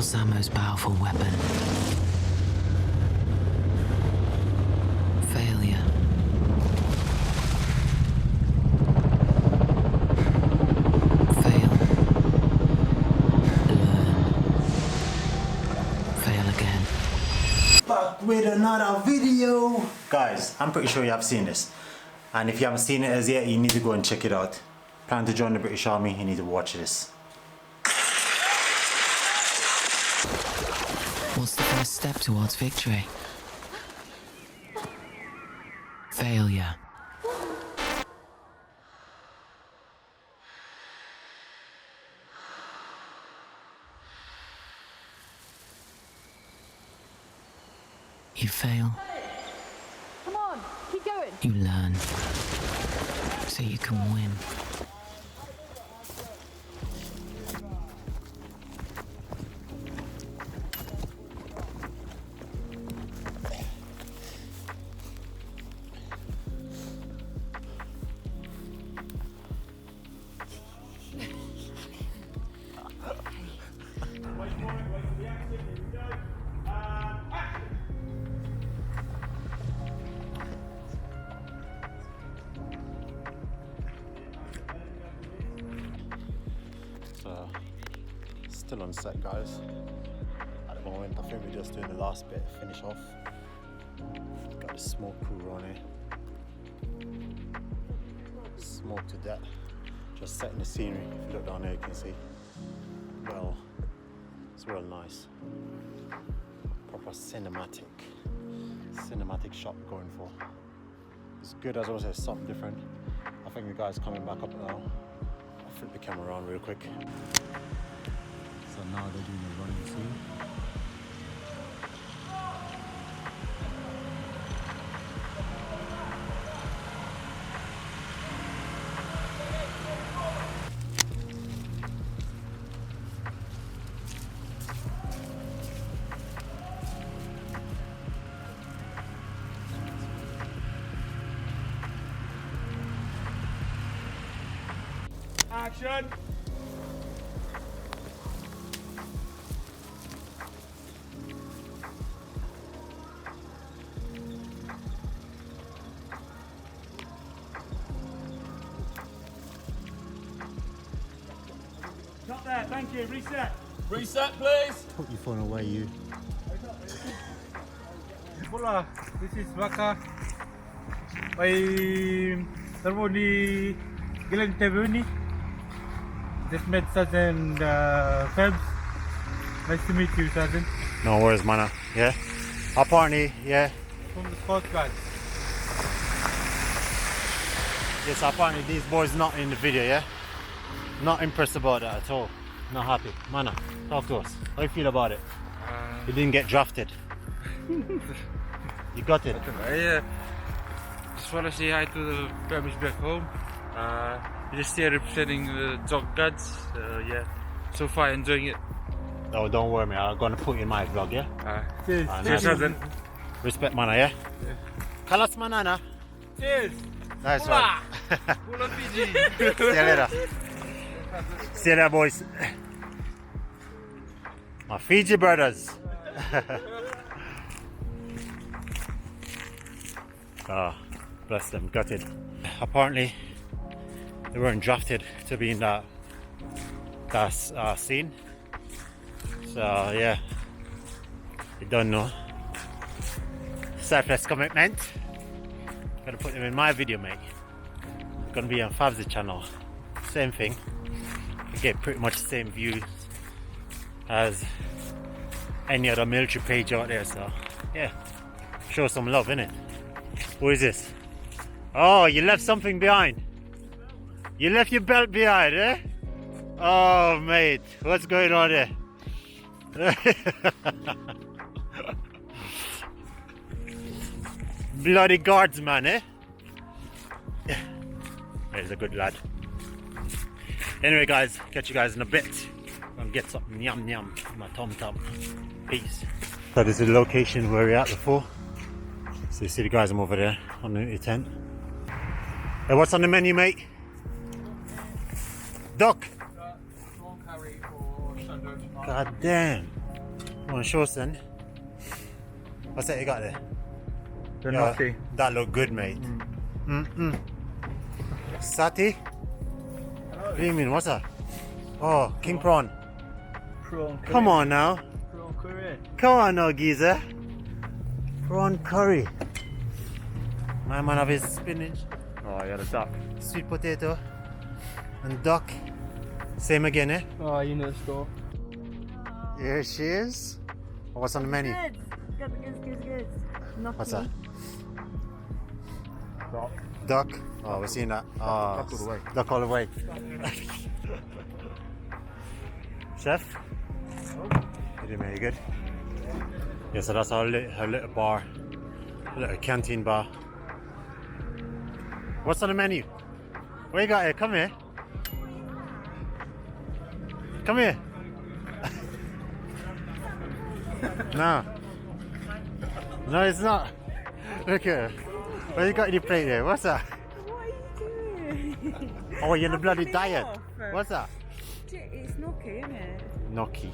What's our most powerful weapon? Failure. Fail. Learn. Fail again. Back with another video. Guys, I'm pretty sure you have seen this. And if you haven't seen it as yet, you need to go and check it out. Plan to join the British Army, you need to watch this. What's the first step towards victory? Failure. You fail, Come on, keep going. you learn, so you can win. So, still on set, guys. At the moment, I think we're just doing the last bit, finish off. Got the smoke crew on it. Smoke to death. Just setting the scenery. If you look down there, you can see. Well, it's real nice. Proper cinematic shot going for. It's good, as always, it's something different. I think the guy's coming back up now. I'll flip the camera around real quick. So now they're doing the running scene. Action! Not there, thank you, reset. Reset, please. Put your phone away, you. Hola, this is Waka. By Servoni Gillen Tebuni. Just met Sergeant Phelps. Nice to meet you, Sergeant. No worries, man. Yeah? Apparently, yeah. From the Coast Guard. Yes, apparently these boys not in the video, yeah? Not impressed about that at all. Not happy. Mana, talk to us. How you feel about it? You didn't get drafted. You got it. I just want to say hi to the families back home. Just here representing the Dog Guards. Yeah, so far enjoying it. Oh, don't worry, man. I'm gonna put you in my vlog, yeah? Cheers. Ah, Cheers, nice. Sergeant. Respect, mana, yeah? Kalas manana. Cheers. Nice one. Pull on Fiji. See you later. See you later, boys. My Fiji brothers. Ah, bless them, gutted. Apparently, they weren't drafted to be in that scene. So yeah, you don't know. Selfless commitment. Gonna put them in my video, mate. It's gonna be on Fav's channel. Same thing. You get pretty much the same views as any other military page out there. So yeah, show some love, innit? Who is this? Oh, you left something behind. You left your belt behind, eh? Oh, mate, what's going on there? Bloody guardsman, eh? He's a good lad. Anyway, guys, catch you guys in a bit. Gonna get something yum yum in my tom tom. Peace. So this is the location where we're at before. So you see the guys I'm over there on the tent. Hey, what's on the menu, mate? Duck. God damn. Come on, show us then. What's that you got there? The Yeah, nasi. that look good, mate. Sati? What do you mean? What's that? Oh, king prawn. Prawn curry. Come on now. Prawn curry. Come on now, geezer. Prawn curry. My man have his spinach, Oh, yeah, the duck. sweet potato, and duck. Same again, eh? Oh, you know the store. Here she is. What's on the menu? Good. What's that? Duck. Duck. Oh, we're seeing that. Oh, Duck all the way. Duck all the way. Chef? You doing, mate? You good? Yeah, so that's our little bar, a little canteen bar. What's on the menu? What you got here? Come here. Come here. No. No, it's not. Look here. What you got in your plate there? What's that? What are you doing? Oh, you're in the bloody Take it diet. off. What's that? It's gnocchi, isn't it? Gnocchi.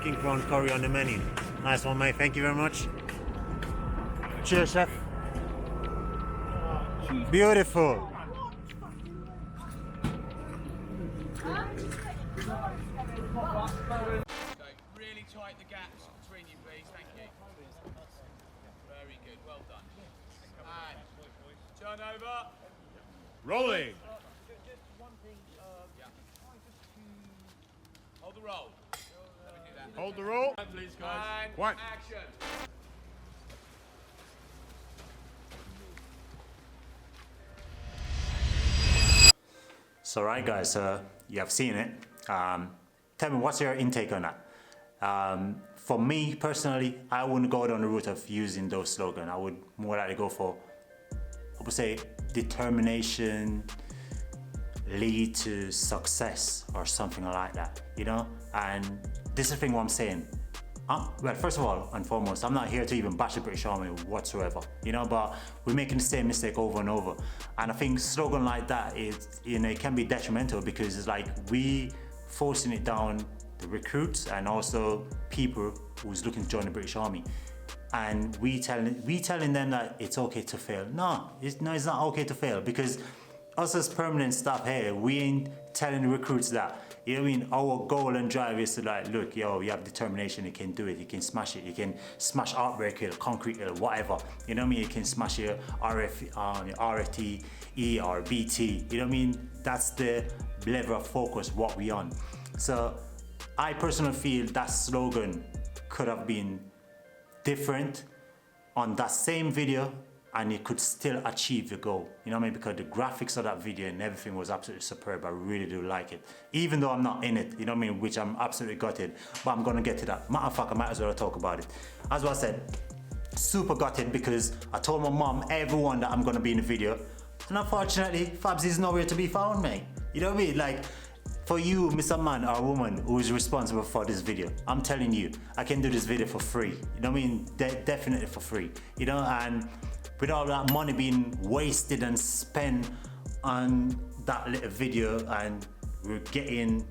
King prawn curry on the menu. Nice one, mate. Thank you very much. Cheers, chef. Beautiful. Really tight the gaps between you, please. Thank you. Very good. Well done. And turn over. Rolling. Hold the roll. Let me do that. Hold the roll. Please, guys. And One. action. So, right, guys, you have seen it. Tell me, what's your intake on that? For me personally, I wouldn't go down the route of using those slogans. I would more likely go for, I would say, determination lead to success or something like that, you know? And this is the thing what I'm saying. Well, first of all and foremost, I'm not here to even bash the British Army whatsoever, you know, but we're making the same mistake over and over. And I think slogan like that is, you know, it can be detrimental because it's like we forcing it down the recruits and also people who's looking to join the British Army. And we telling them that it's okay to fail. No, it's not okay to fail because us as permanent staff here, we ain't telling the recruits that. You know what I mean? Our goal and drive is to like, look, yo, you have determination, you can do it, you can smash it, you can smash Artwork Hill, Concrete Hill, whatever. You know what I mean? You can smash your RFT, E or BT. You know what I mean? That's the level of focus what we on. So I personally feel that slogan could have been different on that same video and it could still achieve the goal. You know what I mean? Because the graphics of that video and everything was absolutely superb. I really do like it. Even though I'm not in it, you know what I mean? Which I'm absolutely gutted, but I'm gonna get to that. Matter of fact, I might as well talk about it. As I said, super gutted because I told my mom, everyone that I'm gonna be in the video. And unfortunately, Fabs is nowhere to be found, mate. You know what I mean? Like, for you, Mr. Man or woman who is responsible for this video, I'm telling you, I can do this video for free. You know what I mean? Definitely for free. You know, and with all that money being wasted and spent on that little video and we're getting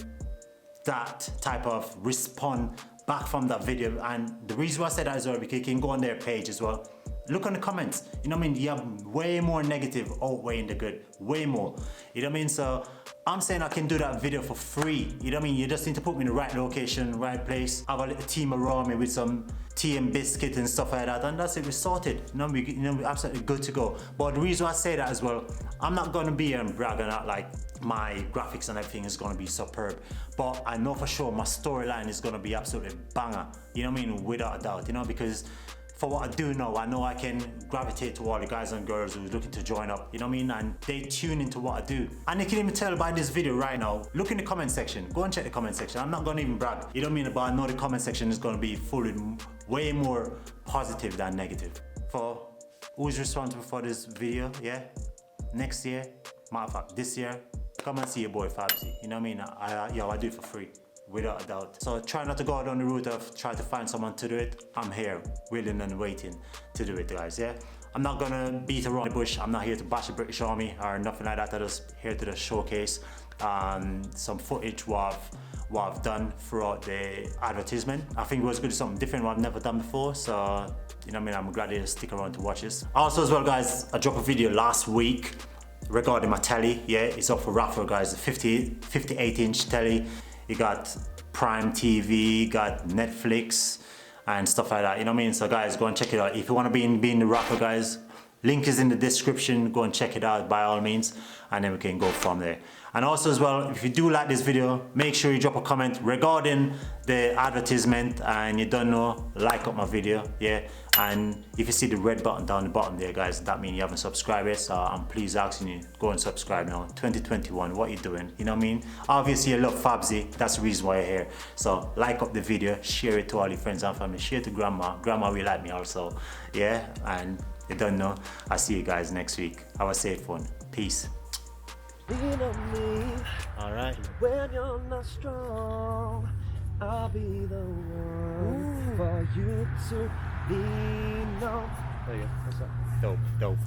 that type of response back from that video. And the reason why I said that as well, because you can go on their page as well. Look on the comments, you know what I mean? You have way more negative outweighing the good, way more. You know what I mean? So I'm saying I can do that video for free. You know what I mean? You just need to put me in the right location, right place. Have a little team around me with some tea and biscuit and stuff like that, and that's it, we're sorted. You know, we're absolutely good to go. But the reason why I say that as well, I'm not gonna be bragging out like my graphics and everything is gonna be superb. But I know for sure my storyline is gonna be absolutely banger. You know what I mean? Without a doubt, you know, because for what I do know, I know I can gravitate to all the guys and girls who's looking to join up, you know what I mean? And they tune into what I do. And they can even tell by this video right now. Look in the comment section, go and check the comment section. I'm not gonna even brag, you know what I mean? But I know the comment section is gonna be full of way more positive than negative. For who's responsible for this video, yeah? Next year, matter of fact, this year, come and see your boy Fabsy, you know what I mean? I do it for free. Without a doubt. So try not to go down the route of try to find someone to do it. I'm here, willing and waiting to do it, guys, yeah? I'm not gonna beat around the bush. I'm not here to bash the British Army or nothing like that. I'm just here to just showcase some footage what I've done throughout the advertisement. I think it was good, something different what I've never done before, so you know what I mean, I'm glad you stick around to watch this. Also as well guys, I dropped a video last week regarding my telly. Yeah, it's up for raffle guys, 58-inch telly. You got Prime TV, got Netflix and stuff like that, you know what I mean? So guys, go and check it out. If you want to be in the raffle guys, link is in the description, go and check it out by all means, and then we can go from there. And also as well, if you do like this video, make sure you drop a comment regarding the advertisement, and you don't know, like up my video, yeah? And if you see the red button down the bottom there guys, that means you haven't subscribed yet, so I'm please asking you, go and subscribe now. 2021, what you doing, you know what I mean? Obviously you love Fabzy, that's the reason why you're here. So like up the video, share it to all your friends and family, share it to grandma will like me also, yeah? And you don't know, I'll see you guys next week. Have a safe one, peace. Lean on me All right. when you're not strong. I'll be the one for you to lean on. There you go. What's that? Dope.